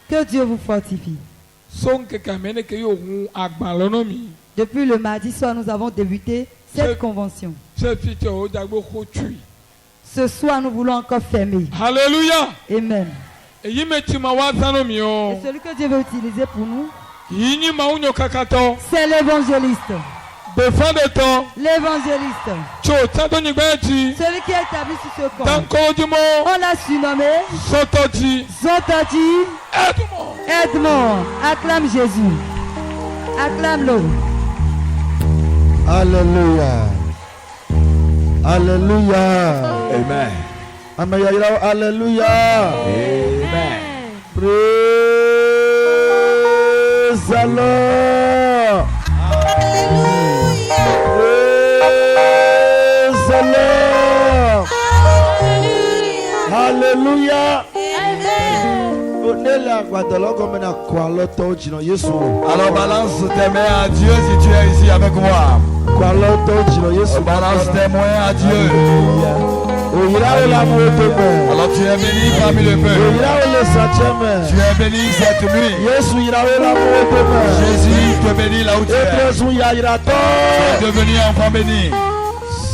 Que Dieu vous fortifie. Depuis le mardi soir, nous avons débuté cette convention. Ce soir, nous voulons encore fermer. Alléluia. Amen. Et celui que Dieu veut utiliser pour nous, c'est l'évangéliste. L'évangéliste. Celui qui est établi sur ce corps. On l'a surnommé Zototi. Edmond. Acclame Jésus. Acclame-le. Alléluia. Alléluia. Amen. Alléluia. Amen. Praise the Lord. Alléluia. Praise the Lord. Alléluia. Alors balance tes mains à Dieu si tu es ici avec moi. Balance tes mains à Dieu. Alors tu es béni parmi le peuple. Tu es béni cette nuit. Jésus te bénit là où tu es. Tu es devenu enfant béni.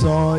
Oh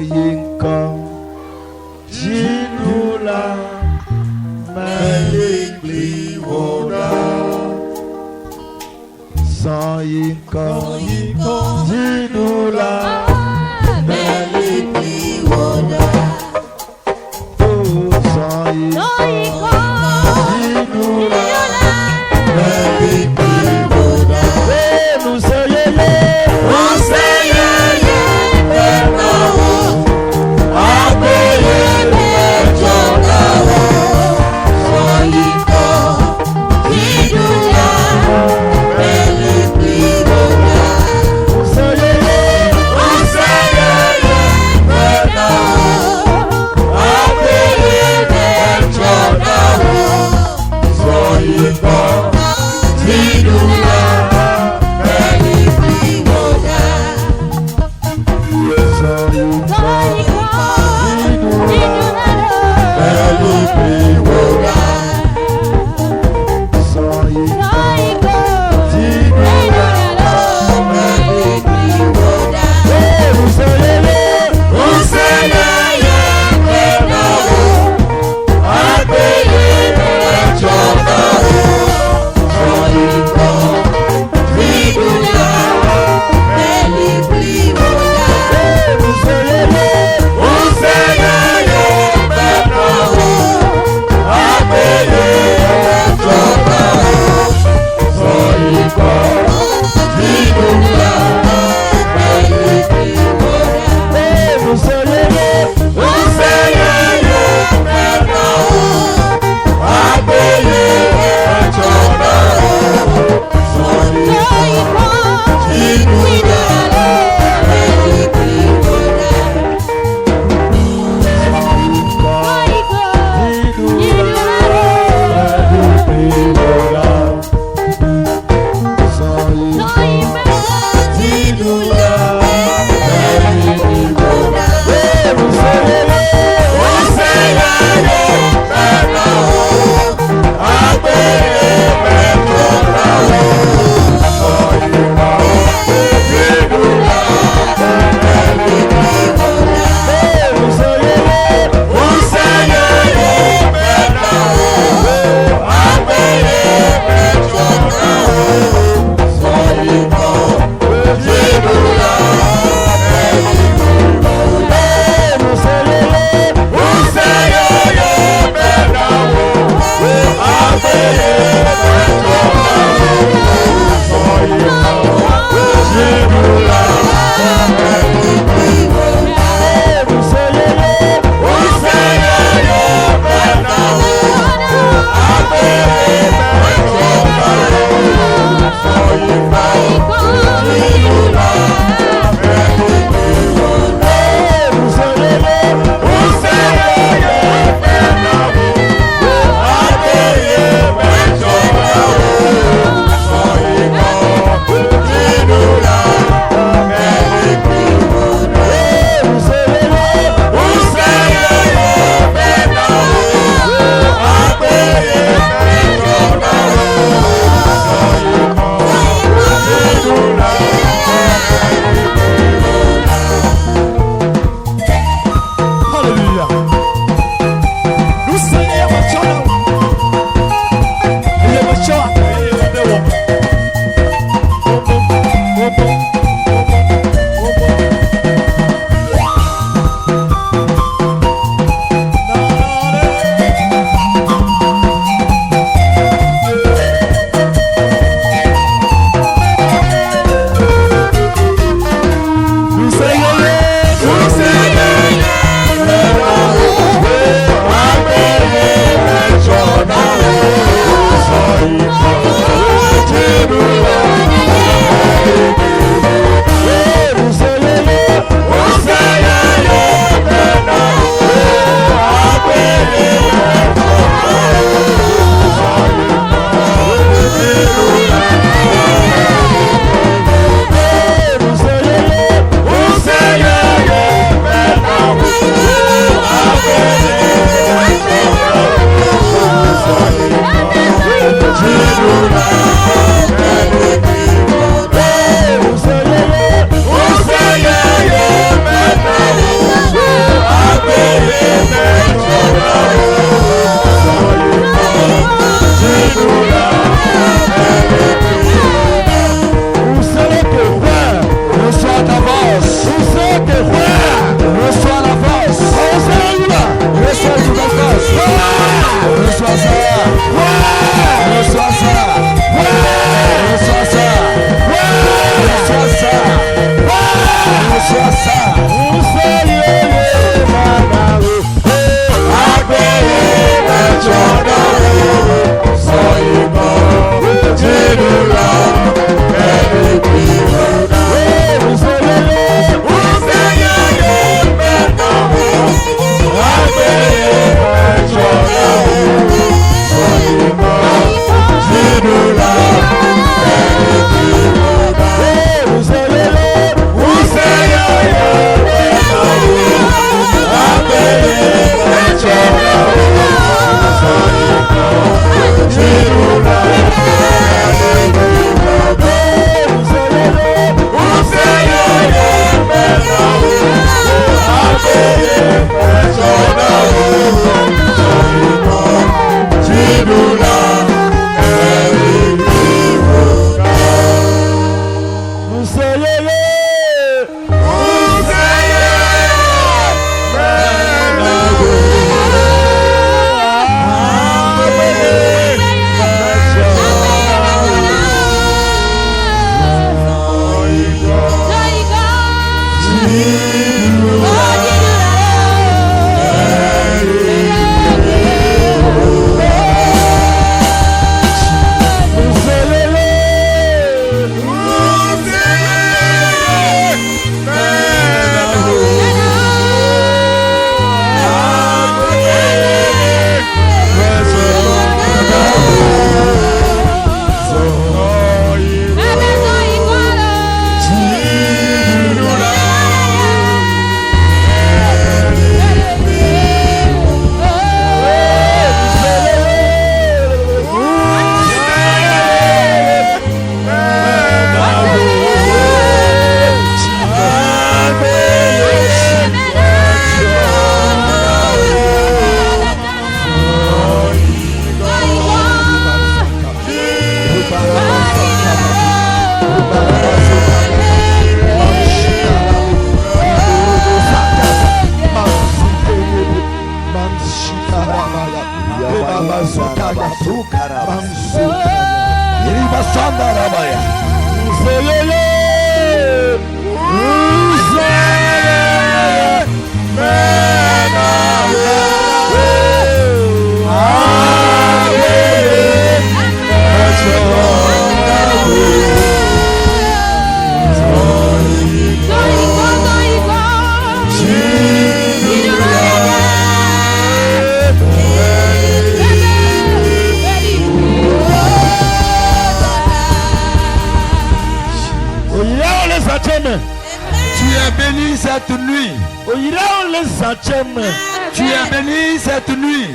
Tu es béni cette nuit.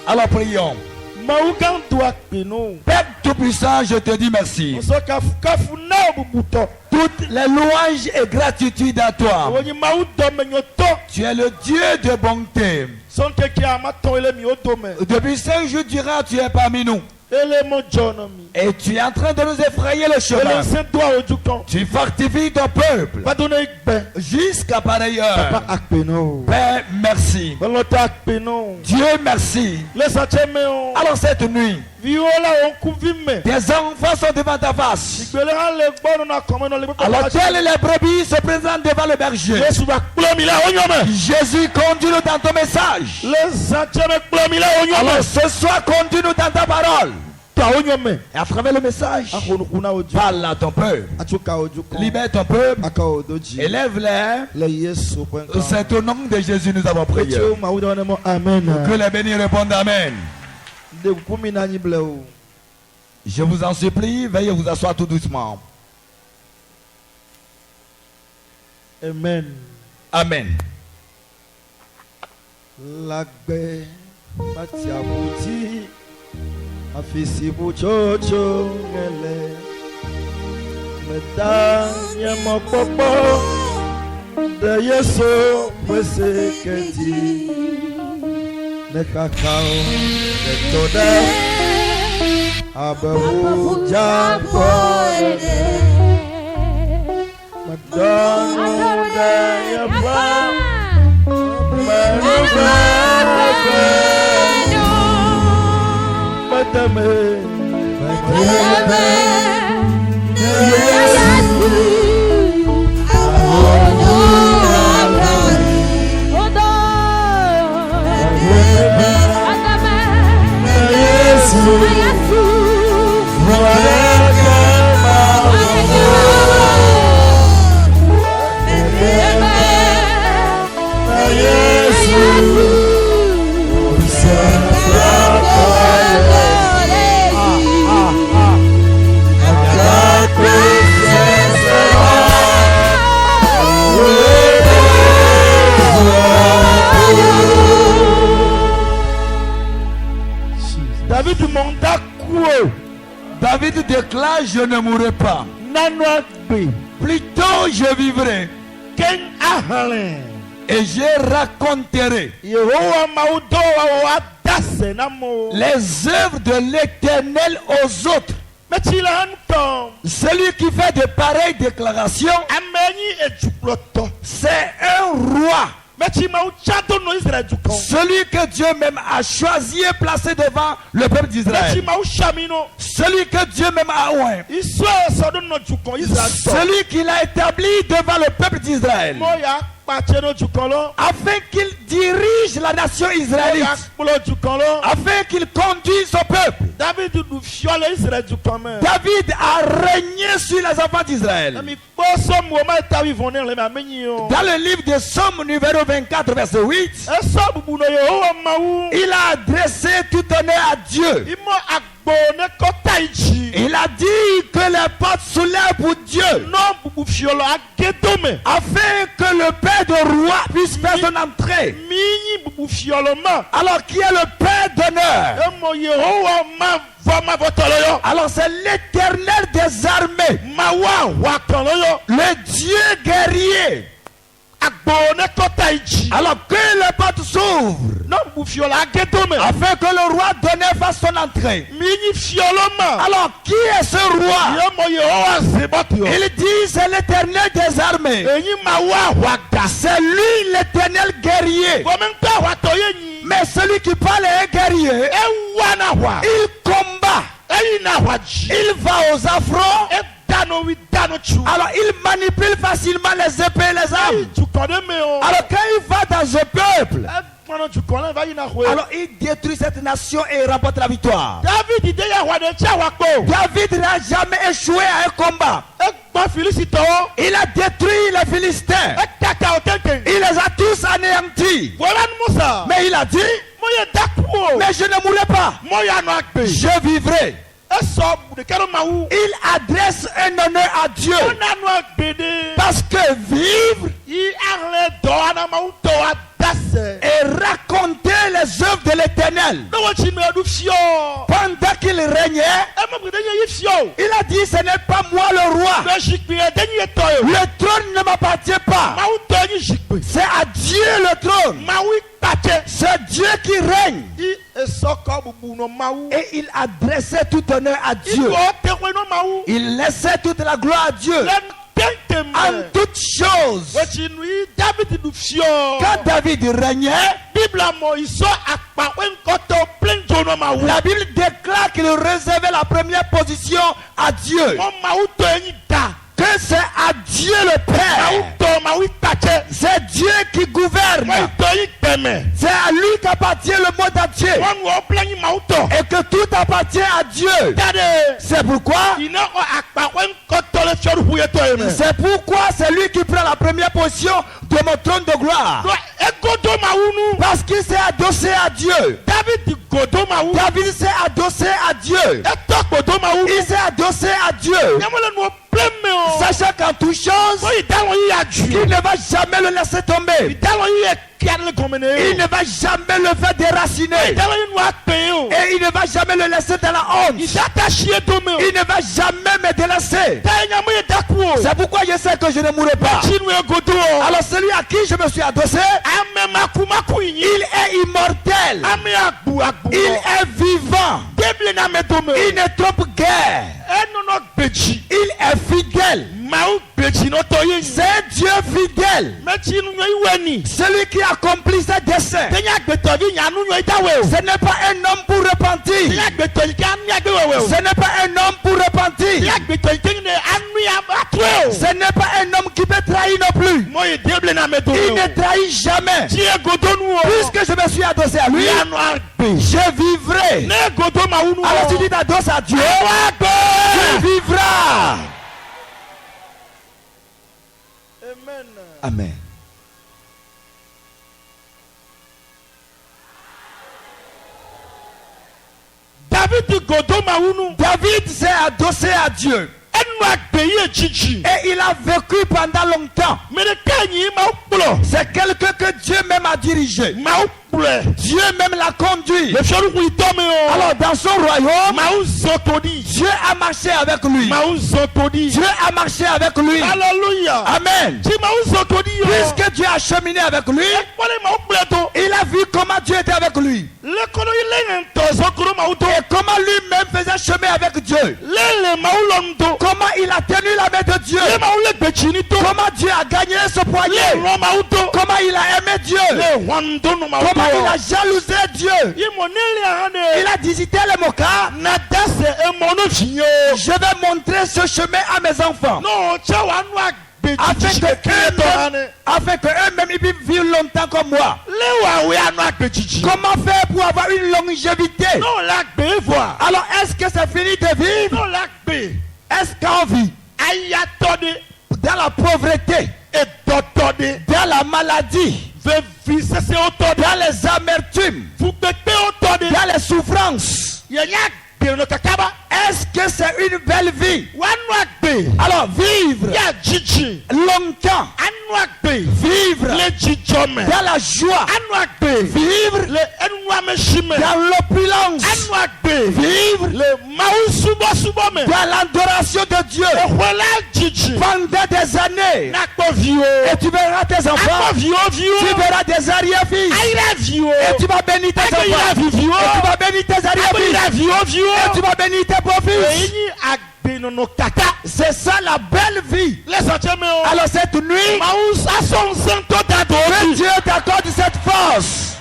Alors prions. Père Tout-Puissant, je te dis merci. Toutes les louanges et gratitude à toi. Tu es le Dieu de bonté. Depuis 5 jours durant, tu es parmi nous. Et tu es en train de nous effrayer le chemin. Tu fortifies ton peuple jusqu'à pareille heure. Père, merci. Dieu, merci. Alors cette nuit, tes enfants sont devant ta face. Alors telles les brebis se présentent devant le berger. Jésus, conduis-nous dans ton message. Alors ce soir, conduis-nous dans ta parole. Et à travers le message, parle à ton peuple. Libère ton peuple. Élève-les. C'est au nom de Jésus nous avons prié. Que les bénis répondent Amen. Je vous en supplie, veuillez vous asseoir tout doucement. Amen. Amen. Afisibu chocho ngele Medanya mopopo De Yesu pwese kenti Nekakao Netoda Abehu Japo Madonna Daya Pa Manuba David déclare, je ne mourrai pas. Plutôt je vivrai. Et je raconterai les œuvres de l'Éternel aux autres. Celui qui fait de pareilles déclarations, c'est un roi. Celui que Dieu même a choisi et placé devant le peuple d'Israël. Celui que Dieu même a oint. Celui qu'il a établi devant le peuple d'Israël. Afin qu'il dirige la nation israélite. Afin qu'il conduise son peuple. David a régné sur les enfants d'Israël. Dans le livre de Somme numéro 24 verset 8, il a adressé tout honneur à Dieu. Il a dit que les portes soulèvent pour Dieu, afin que le père de roi puisse faire son entrée. Alors qui est le père d'honneur? Alors c'est l'Éternel des armées, le Dieu guerrier. Alors que les portes s'ouvrent, afin que le roi donné fasse son entrée. Alors qui est ce roi? Il dit c'est l'Éternel des armées. C'est lui l'Éternel guerrier. Mais celui qui parle est un guerrier. Il combat. Il va aux affronts. Alors il manipule facilement les épées et les armes. Alors quand il va dans ce peuple, alors il détruit cette nation et il remporte la victoire. David n'a jamais échoué à un combat. Il a détruit les Philistins. Il les a tous anéantis. Mais il a dit, mais je ne mourrai pas, je vivrai. Il adresse un honneur à Dieu. Parce que vivre et raconter les œuvres de l'Éternel. Pendant qu'il régnait, il a dit ce n'est pas moi le roi. Le trône ne m'appartient pas. C'est à Dieu le trône. C'est Dieu qui règne. Et il adressait tout honneur à Dieu. Il laissait toute la gloire à Dieu. En toutes choses, quand David régnait, la Bible déclare qu'il réservait la première position à Dieu. Que c'est à Dieu le Père. C'est Dieu qui gouverne. C'est à lui qu'appartient le monde entier. Et que tout appartient à Dieu. C'est pourquoi c'est lui qui prend la première position de mon trône de gloire. Parce qu'il s'est adossé à Dieu. David s'est adossé à Dieu. Il s'est adossé à Dieu. Sachant qu'en toute chose, il ne va jamais le laisser tomber. Il ne va jamais le faire déraciner. Et il ne va jamais le laisser dans la honte. Il ne va jamais me délaisser. C'est pourquoi je sais que je ne mourrai pas. Alors celui à qui je me suis adossé, il est immortel. Il est vivant. Il ne trompe guère. Il est fidèle. C'est Dieu fidèle. Celui qui accomplit ses desseins. Ce n'est pas un homme pour repentir. Ce n'est pas un homme pour repentir. Ce n'est pas un homme qui peut trahir non plus. Il ne trahit jamais. Puisque je me suis adossé à lui, je vivrai. Alors tu dis t'adosses à Dieu, tu vivras. Amen. David s'est adossé à Dieu. Et il a vécu pendant longtemps. C'est quelqu'un que Dieu même a dirigé. Dieu même l'a conduit. Alors dans son royaume, Dieu a marché avec lui. Dieu a marché avec lui. Alléluia. Amen. Puisque Dieu a cheminé avec lui, il a vu comment Dieu était avec lui. Et comment lui-même faisait chemin avec Dieu. Comment il a tenu la main de Dieu. Comment Dieu a gagné ce poignet. Comment il a aimé Dieu. Comment il a jalousé Dieu. Il a visité les mokas. Je vais montrer ce chemin à mes enfants. Afin qu'eux-mêmes ils vivent longtemps comme moi. Comment faire pour avoir une longévité? Alors est-ce que c'est fini de vivre? Est-ce qu'on vit dans la pauvreté, dans la maladie, dans les amertumes, dans les souffrances? Est-ce que c'est une belle vie? Alors vivre longtemps, vivre dans la joie, vivre dans l'opulence, vivre dans l'adoration de Dieu pendant des années. Et tu verras tes enfants, tu verras des arrière-fils, et tu vas bénir tes enfants, et tu vas bénir tes arrière-fils, et tu vas bénir tes beaux-fils. C'est ça la belle vie. Alors cette nuit, que Dieu t'accorde cette force.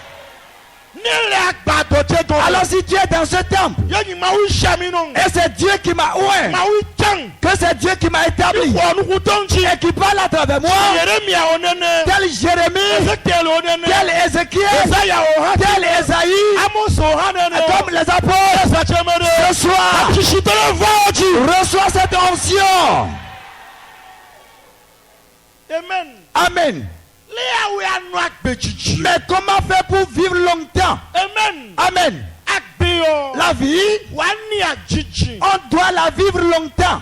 Alors si tu es dans ce temple, et c'est Dieu qui m'a oint, que c'est Dieu qui m'a établi et qui parle à travers moi, tel Jérémie, tel Ézéchiel, tel Esaïe, comme les apôtres, ce soir, reçois cette onction. Amen. Mais comment faire pour vivre longtemps? Amen. La vie, on doit la vivre longtemps.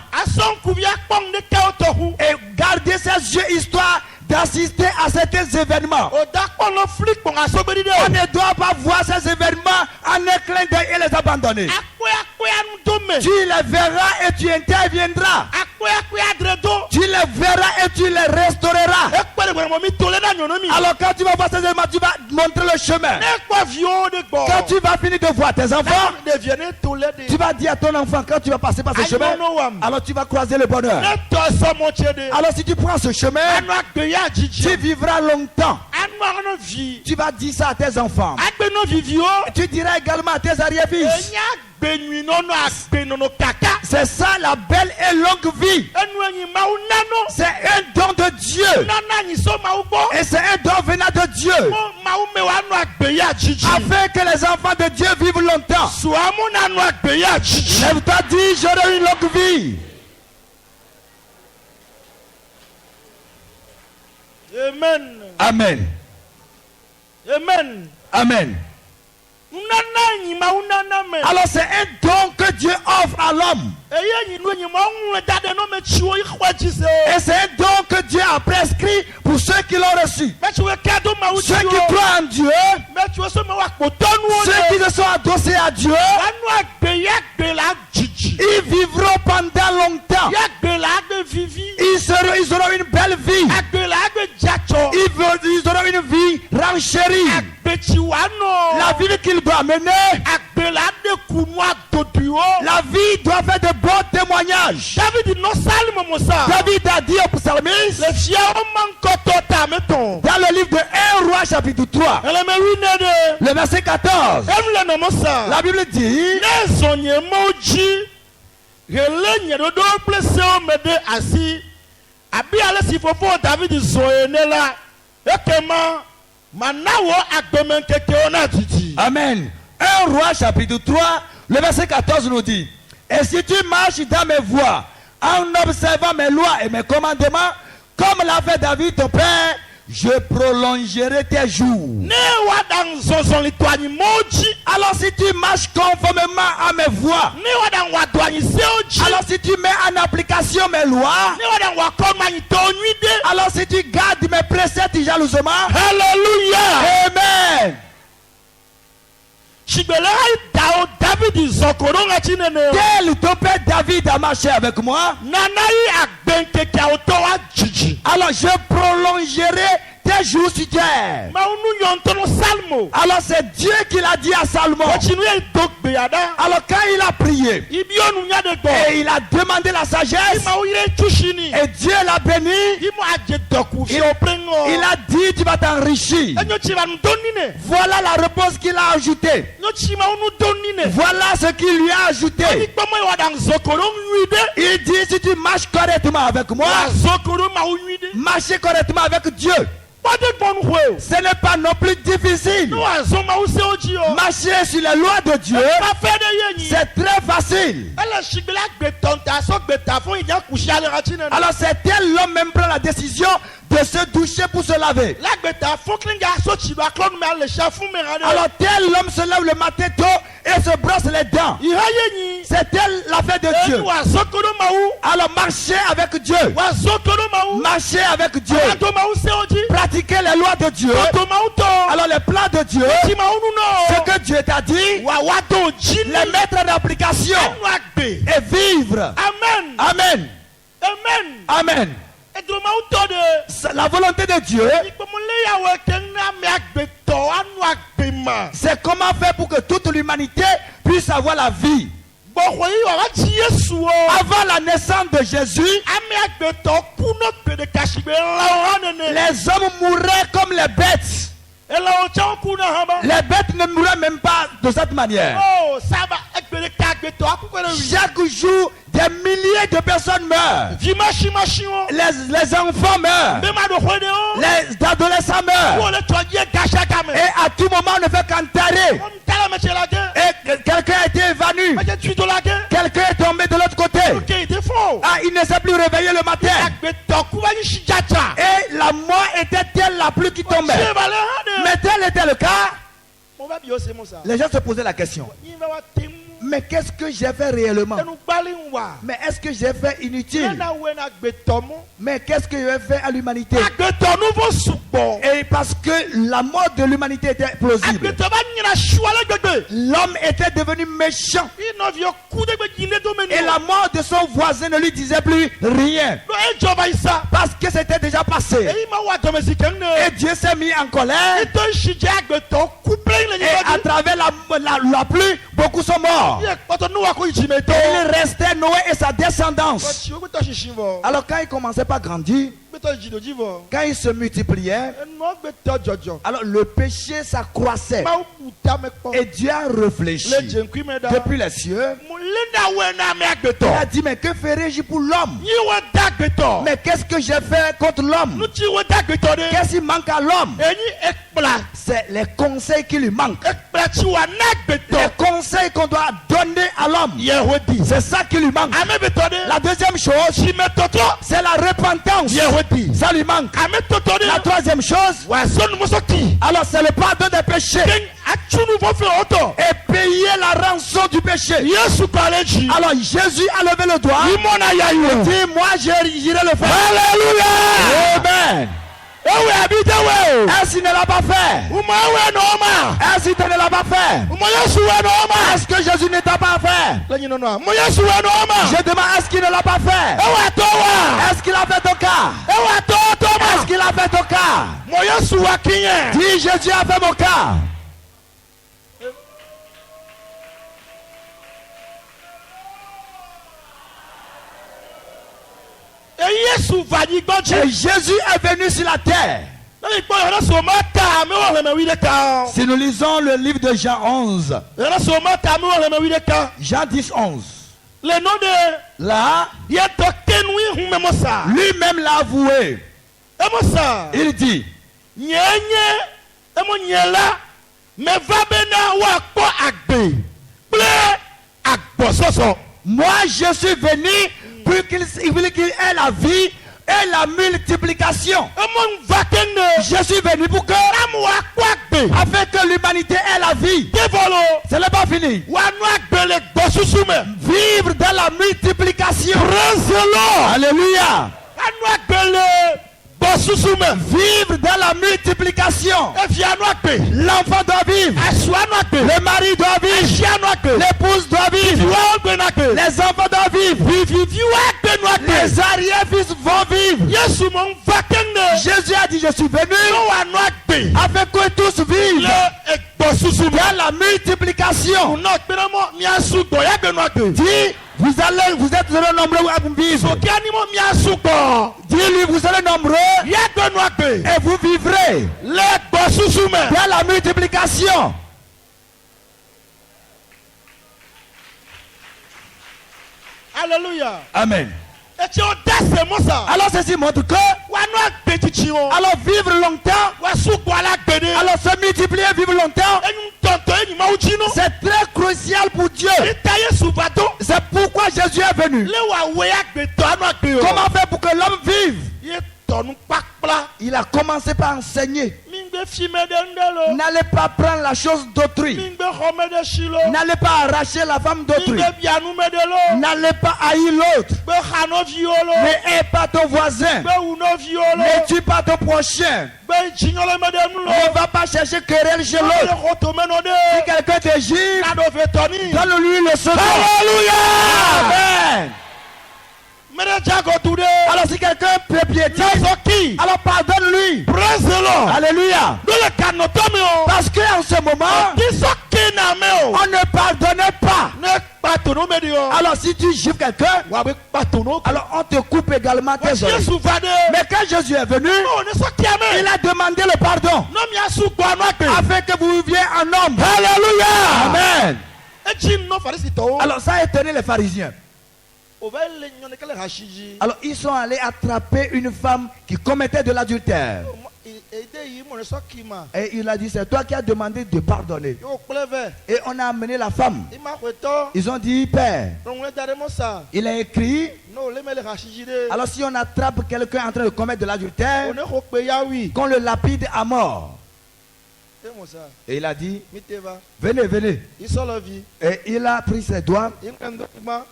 Et garder ses yeux histoire d'assister à certains événements. On ne doit pas voir ces événements en un clin d'œil et les abandonner. Tu les verras et tu interviendras. Tu les verras et tu les restaureras. Alors quand tu vas voir ces événements, tu vas montrer le chemin. Quand tu vas finir de voir tes enfants, tu vas dire à ton enfant, quand tu vas passer par ce chemin, alors tu vas croiser le bonheur. Alors si tu prends ce chemin, tu vivras longtemps. Tu vas dire ça à tes enfants. Tu diras également à tes arrière-fils. C'est ça la belle et longue vie. C'est un don de Dieu. Et c'est un don venant de Dieu. Afin que les enfants de Dieu vivent longtemps. Lève-toi, dis, j'aurai une longue vie. Amen. Amen. Amen. Alors c'est un don que Dieu offre à l'homme. Et c'est un don que Dieu a prescrit pour ceux qui l'ont reçu. Ceux qui croient en Dieu, ceux qui se sont adossés à Dieu, ils vivront pendant longtemps. Ils auront une belle vie. Ils auront une vie renchérie. La vie qu'il doit mener, la vie doit faire de bons témoignages. David a dit au psalmiste, dans le livre de 1 Roi chapitre 3, le verset 14, la Bible dit, Amen. 1 Roi chapitre 3, le verset 14 nous dit, et si tu marches dans mes voies, en observant mes lois et mes commandements, comme l'a fait David ton père, je prolongerai tes jours. Alors si tu marches conformément à mes voies, alors si tu mets en application mes lois, alors si tu gardes mes préceptes, jalousement. Hallelujah. Amen. Tel ton père David a marché avec moi. Alors je prolongerai tes jours sur terre. Alors c'est Dieu qui l'a dit à Salomon. Alors quand il a prié et il a demandé la sagesse et Dieu l'a béni, il a dit tu vas t'enrichir. Voilà la réponse qu'il a ajoutée. Voilà ce qu'il lui a ajouté. Il dit si tu marches correctement avec moi, marcher correctement avec Dieu, ce n'est pas non plus difficile. Marcher sur les lois de Dieu, c'est très facile. Alors c'est tel l'homme même prend la décision de se doucher pour se laver. Alors tel l'homme se lève le matin tôt et se brosse les dents. C'est tel l'affaire de Dieu. Alors marcher avec Dieu. Marcher avec Dieu. Pratiquer les lois de Dieu. Alors les plans de Dieu. Ce que Dieu t'a dit. Les mettre en application. Et vivre. Amen. Amen. Amen. La volonté de Dieu, c'est comment faire pour que toute l'humanité puisse avoir la vie. Avant la naissance de Jésus, les hommes mouraient comme les bêtes. Les bêtes ne mouraient même pas de cette manière. Chaque jour, des milliers de personnes meurent. Les enfants meurent. Les adolescents meurent. Et à tout moment, on ne fait qu'enterrer. Et quelqu'un a été évanoui. Quelqu'un est tombé de l'autre côté. Ah, il ne s'est plus réveillé le matin. Et la mort était telle la pluie qui tombait. Mais tel était le cas. Les gens se posaient la question. Mais qu'est-ce que j'ai fait réellement? Mais est-ce que j'ai fait inutile? Mais qu'est-ce que j'ai fait à l'humanité? Et parce que la mort de l'humanité était plausible. L'homme était devenu méchant. Et la mort de son voisin ne lui disait plus rien. Parce que c'était déjà passé. Et Dieu s'est mis en colère. Et à travers la pluie, beaucoup sont morts. Et il restait Noé et sa descendance. Alors quand il commençait pas à grandir, quand il se multipliait, alors le péché s'accroissait. Et Dieu a réfléchi depuis les cieux. Il a dit mais que ferai-je pour l'homme? Mais qu'est-ce que j'ai fait contre l'homme? Qu'est-ce qui manque à l'homme? C'est les conseils qui lui manquent. Les conseils qu'on doit donner à l'homme. C'est ça qui lui manque. La deuxième chose, c'est la repentance. Ça lui manque. La troisième chose, alors c'est le pardon des péchés. Et payer la rançon du péché. Alors Jésus a levé le doigt. Il dit moi j'irai le faire. Alléluia. Amen. Est-ce qu'il ne l'a pas fait? Est-ce qu'il ne l'a pas fait? Est-ce que Jésus ne t'a pas fait? Je demande, est-ce qu'il ne l'a pas fait? Est-ce qu'il a fait ton cas? Est-ce qu'il a fait ton cas? Dis Jésus a fait mon cas. Et Jésus est venu sur la terre. Si nous lisons le livre de Jean 11, Jean 10, 11, là, lui-même l'a avoué. Il dit, moi je suis venu pour qu'il ait la vie et la multiplication. Je suis venu pour que afin que l'humanité ait la vie. Ce n'est pas fini. Vivre dans la multiplication. Alléluia. Vivre dans la multiplication. L'enfant doit vivre. Le mari doit vivre. L'épouse doit vivre. Les enfants doivent vivre. Les arrière-fils vont vivre. Jésus a dit, je suis venu afin que tous vivent dans la multiplication. Dis, vous êtes nombreux à vivre. Dis-lui, vous êtes nombreux et vous vivrez dans la multiplication. Alléluia. Amen. Alors ceci montre que alors vivre longtemps, alors se multiplier, vivre longtemps, c'est très crucial pour Dieu. C'est pourquoi Jésus est venu. Comment faire pour que l'homme vive? Il a commencé par enseigner. N'allez pas prendre la chose d'autrui. N'allez pas arracher la femme d'autrui. N'allez pas haïr l'autre. Ne hais pas ton voisin. Ne tue pas ton prochain. Ne va pas chercher querelle chez l'autre. Si quelqu'un te gifle, donne-lui le second. Alléluia. Amen. Alors si quelqu'un peut piétiner, alors pardonne-lui. Alléluia. Parce qu'en ce moment, on ne pardonnait pas. Alors si tu gifles quelqu'un, alors on te coupe également tes oreilles. Mais quand Jésus est venu, il a demandé le pardon afin que vous viviez en homme. Alléluia. Amen. Alors ça a étonné les pharisiens. Alors ils sont allés attraper une femme qui commettait de l'adultère. Et il a dit, c'est toi qui as demandé de pardonner. Et on a amené la femme. Ils ont dit, Père, il a écrit. Alors si on attrape quelqu'un en train de commettre de l'adultère, qu'on le lapide à mort. Et il a dit, venez, venez. Et il a pris ses doigts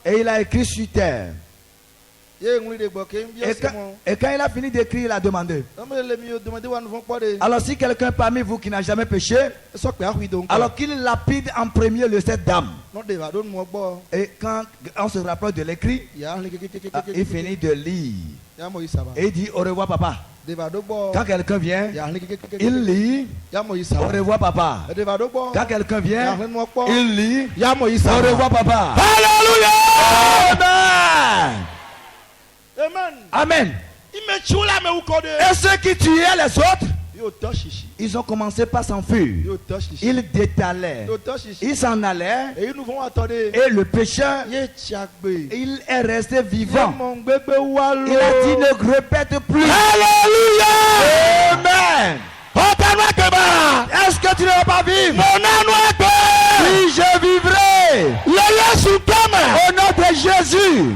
et il a écrit sur terre. Et quand il a fini d'écrire, il a demandé, alors si quelqu'un parmi vous qui n'a jamais péché, alors qu'il lapide en premier cette dame. Et quand on se rapproche de l'écrit, il finit de lire. Et il dit, au revoir papa. Quand quelqu'un vient, il lit, au revoir papa. Quand quelqu'un vient, il lit, au revoir papa. Alléluia. Amen. Amen. Et ceux qui tuaient les autres, ils ont commencé par s'enfuir. Ils détalaient. Ils s'en allaient. Et le pécheur, il est resté vivant. Il a dit, ne répète plus. Alléluia. Amen. Est-ce que tu ne vas pas vivre? Oui, je vivrai. Au nom de Jésus.